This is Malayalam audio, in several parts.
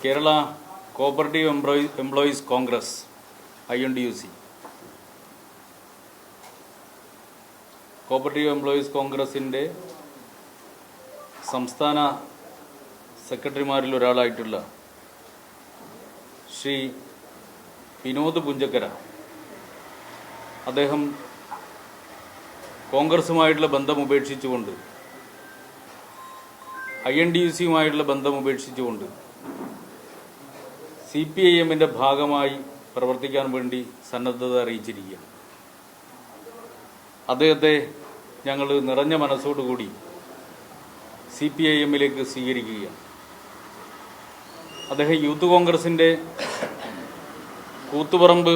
Kerala cooperative employees Congress INDUC cooperative employees കോൺഗ്രസിൻ്റെ സംസ്ഥാന സെക്രട്ടറിമാരിൽ ഒരാളായിട്ടുള്ള ശ്രീ വിനോദ് പുഞ്ചക്കര അദ്ദേഹം കോൺഗ്രസുമായിട്ടുള്ള ബന്ധം ഉപേക്ഷിച്ചുകൊണ്ട് INDUCയുമായിട്ടുള്ള ബന്ധം ഉപേക്ഷിച്ചുകൊണ്ട് CPIMന്റെ ഭാഗമായി പ്രവർത്തിക്കാൻ വേണ്ടി സന്നദ്ധത അറിയിച്ചിരിക്കുകയാണ്. അദ്ദേഹത്തെ ഞങ്ങൾ നിറഞ്ഞ മനസ്സോടുകൂടി CPIMലേക്ക് സ്വീകരിക്കുകയാണ്. അദ്ദേഹം യൂത്ത് കോൺഗ്രസിൻ്റെ കൂത്തുപറമ്പ്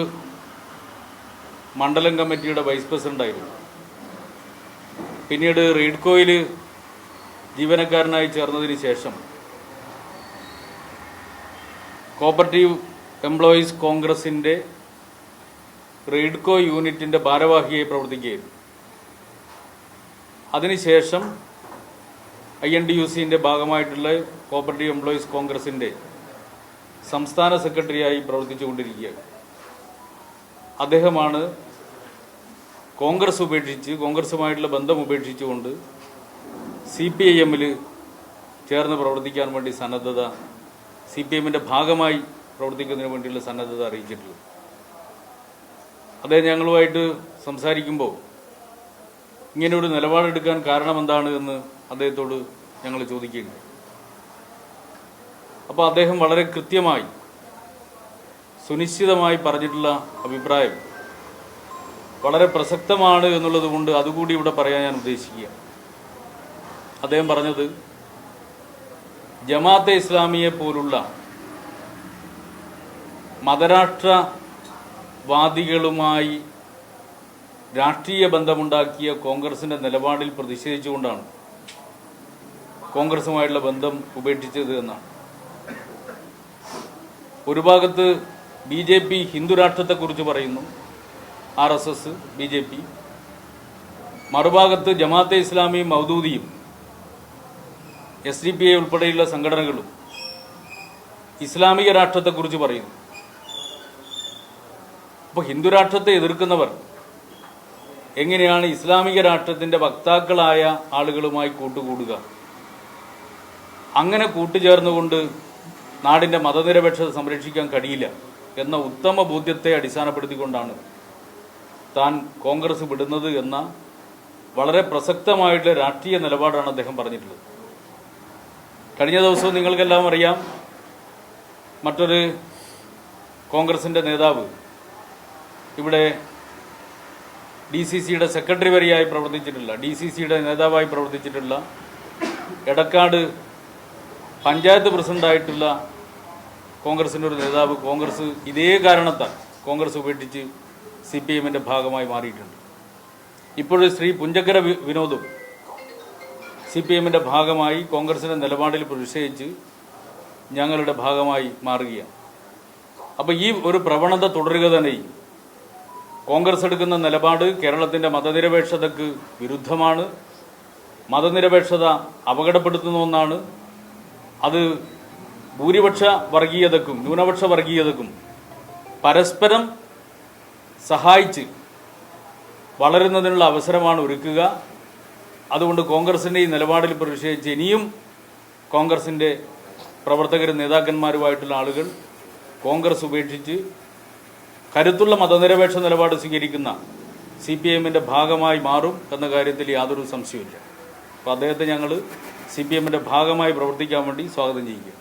മണ്ഡലം കമ്മിറ്റിയുടെ വൈസ് പ്രസിഡൻ്റായിരുന്നു. പിന്നീട് റീഡ്കോയിൽ ജീവനക്കാരനായി ചേർന്നതിന് ശേഷം കോപ്പറേറ്റീവ് എംപ്ലോയീസ് കോൺഗ്രസിൻ്റെ റീഡ്കോ യൂണിറ്റിൻ്റെ ഭാരവാഹിയായി പ്രവർത്തിക്കുകയായിരുന്നു. അതിനുശേഷം INDUCൻ്റെ ഭാഗമായിട്ടുള്ള കോപ്പറേറ്റീവ് എംപ്ലോയീസ് കോൺഗ്രസിൻ്റെ സംസ്ഥാന സെക്രട്ടറിയായി പ്രവർത്തിച്ചുകൊണ്ടിരിക്കുകയാണ്. അദ്ദേഹമാണ് കോൺഗ്രസുമായിട്ടുള്ള ബന്ധം ഉപേക്ഷിച്ചുകൊണ്ട് CPIMൽ ചേർന്ന് പ്രവർത്തിക്കാൻ വേണ്ടി സന്നദ്ധത CPIMന്റെ ഭാഗമായി പ്രവർത്തിക്കുന്നതിന് വേണ്ടിയുള്ള സന്നദ്ധത അറിയിച്ചിട്ടുള്ളത്. അദ്ദേഹം ഞങ്ങളുമായിട്ട് സംസാരിക്കുമ്പോൾ ഇങ്ങനെയൊരു നിലപാടെടുക്കാൻ കാരണമെന്താണ് എന്ന് അദ്ദേഹത്തോട് ഞങ്ങൾ ചോദിക്കുകയുണ്ട്. അപ്പോൾ അദ്ദേഹം വളരെ കൃത്യമായി സുനിശ്ചിതമായി പറഞ്ഞിട്ടുള്ള അഭിപ്രായം വളരെ പ്രസക്തമാണ് എന്നുള്ളത് കൊണ്ട് അതുകൂടി ഇവിടെ പറയാൻ ഞാൻ ഉദ്ദേശിക്കുകയാണ്. അദ്ദേഹം പറഞ്ഞത് ജമാഅത്തെ ഇസ്ലാമിയെ പോലുള്ള മതരാഷ്ട്രവാദികളുമായി രാഷ്ട്രീയ ബന്ധമുണ്ടാക്കിയ കോൺഗ്രസിൻ്റെ നിലപാടിൽ പ്രതിഷേധിച്ചുകൊണ്ടാണ് കോൺഗ്രസുമായിട്ടുള്ള ബന്ധം ഉപേക്ഷിച്ചത് എന്നാണ്. ഒരു ഭാഗത്ത് BJP ഹിന്ദുരാഷ്ട്രത്തെക്കുറിച്ച് പറയുന്നു, RSS BJP, മറുഭാഗത്ത് ജമാഅത്തെ ഇസ്ലാമി മൗദൂദിയും SDPI ഉൾപ്പെടെയുള്ള സംഘടനകളും ഇസ്ലാമിക രാഷ്ട്രത്തെക്കുറിച്ച് പറയുന്നു. അപ്പോൾ ഹിന്ദുരാഷ്ട്രത്തെ എതിർക്കുന്നവർ എങ്ങനെയാണ് ഇസ്ലാമിക രാഷ്ട്രത്തിൻ്റെ വക്താക്കളായ ആളുകളുമായി കൂട്ടുകൂടുക? അങ്ങനെ കൂട്ടുചേർന്നുകൊണ്ട് നാടിൻ്റെ മതനിരപേക്ഷത സംരക്ഷിക്കാൻ കഴിയില്ല എന്ന ഉത്തമ ബോധ്യത്തെ അടിസ്ഥാനപ്പെടുത്തിക്കൊണ്ടാണ് താൻ കോൺഗ്രസ് വിടുന്നത് എന്ന വളരെ പ്രസക്തമായിട്ടുള്ള രാഷ്ട്രീയ നിലപാടാണ് അദ്ദേഹം പറഞ്ഞിട്ടുള്ളത്. കഴിഞ്ഞ ദിവസവും നിങ്ങൾക്കെല്ലാം അറിയാം, മറ്റൊരു കോൺഗ്രസിൻ്റെ നേതാവ് ഇവിടെ DCCയുടെ സെക്രട്ടറി വരെയായി പ്രവർത്തിച്ചിട്ടുള്ള, DCCയുടെ നേതാവായി പ്രവർത്തിച്ചിട്ടുള്ള, എടക്കാട് പഞ്ചായത്ത് പ്രസിഡന്റായിട്ടുള്ള കോൺഗ്രസിൻ്റെ ഒരു നേതാവ് കോൺഗ്രസ് ഇതേ കാരണത്താൽ കോൺഗ്രസ് ഉപേക്ഷിച്ച് CPIMന്റെ ഭാഗമായി മാറിയിട്ടുണ്ട്. ഇപ്പോഴും ശ്രീ പുഞ്ചക്കര വിനോദും CPIMന്റെ ഭാഗമായി കോൺഗ്രസിൻ്റെ നിലപാടിൽ പ്രതിഷേധിച്ച് ഞങ്ങളുടെ ഭാഗമായി മാറുകയാണ്. അപ്പോൾ ഈ ഒരു പ്രവണത തുടരുക തന്നെ. കോൺഗ്രസ് എടുക്കുന്ന നിലപാട് കേരളത്തിൻ്റെ മതനിരപേക്ഷതയ്ക്ക് വിരുദ്ധമാണ്, മതനിരപേക്ഷത അപകടപ്പെടുത്തുന്ന ഒന്നാണ്. അത് ഭൂരിപക്ഷ വർഗീയതക്കും ന്യൂനപക്ഷ വർഗീയതക്കും പരസ്പരം സഹായിച്ച് വളരുന്നതിനുള്ള അവസരമാണ് ഒരുക്കുക. അതുകൊണ്ട് കോൺഗ്രസിൻ്റെ ഈ നിലപാടിൽ പ്രതിഷേധിച്ച് ഇനിയും കോൺഗ്രസിൻ്റെ പ്രവർത്തകരും നേതാക്കന്മാരുമായിട്ടുള്ള ആളുകൾ കോൺഗ്രസ് ഉപേക്ഷിച്ച് കരുത്തുള്ള മതനിരപേക്ഷ നിലപാട് സ്വീകരിക്കുന്ന CPIMന്റെ ഭാഗമായി മാറും എന്ന കാര്യത്തിൽ യാതൊരു സംശയമില്ല. അപ്പോൾ അദ്ദേഹത്തെ ഞങ്ങൾ CPIMന്റെ ഭാഗമായി പ്രവർത്തിക്കാൻ വേണ്ടി സ്വാഗതം ചെയ്യുക.